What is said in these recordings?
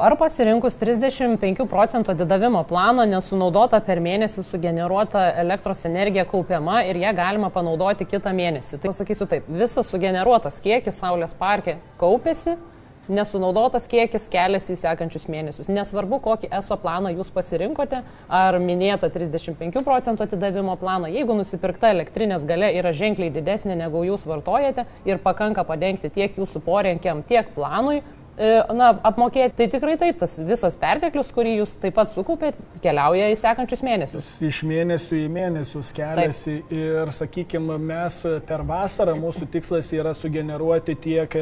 Ar pasirinkus 35% atidavimo planą nesunaudota per mėnesį sugeneruota elektros energija kaupiama ir ją galima panaudoti kitą mėnesį. Tai pasakysiu taip, visas sugeneruotas kiekis Saulės parke kaupėsi, nesunaudotas kiekis keliasi į sekančius mėnesius. Nesvarbu, kokį ESO planą jūs pasirinkote, ar minėta 35% atidavimo planą, jeigu nusipirkta elektrinės galia yra ženkliai didesnė negu jūs vartojate ir pakanka padengti tiek jūsų poreikiam, tiek planui, apmokėti, tai tikrai taip, tas visas perteklius, kurį jūs taip pat sukaupėt, keliauja į sekančius mėnesius. Iš mėnesių į mėnesius keliasi taip. Ir, sakykime, mes per vasarą mūsų tikslas yra sugeneruoti tiek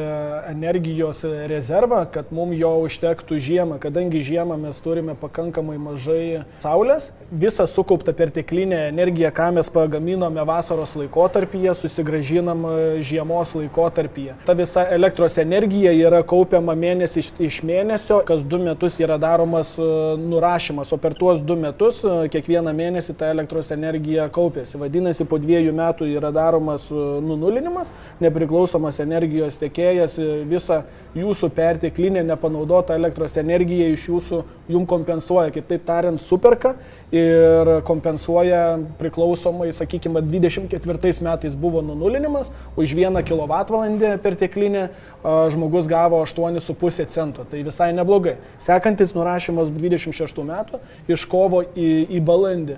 energijos rezervą, kad mums jo užtektų žiemą, kadangi žiemą mes turime pakankamai mažai saulės. Visą sukauptą perteklinę energiją, ką mes pagaminome vasaros laikotarpyje, susigrąžinam žiemos laikotarpyje. Ta visa elektros energija yra kaupiama mėnesį iš mėnesio, kas 2 metus yra daromas nurašymas, o per tuos 2 metus kiekvieną mėnesį ta elektros energija kaupėsi. Vadinasi, po 2 metų yra daromas nunulinimas, nepriklausomas energijos tiekėjas visą jūsų perteklinę nepanaudotą elektros energiją iš jūsų jums kompensuoja, kaip taip tariant, superka ir kompensuoja priklausomai, sakykime, 24 metais buvo nunulinimas, už 1 kWh perteklinę žmogus gavo 8,5 cento, tai visai neblogai. Sekantis nurašymas 26 metų iš kovo į balandį.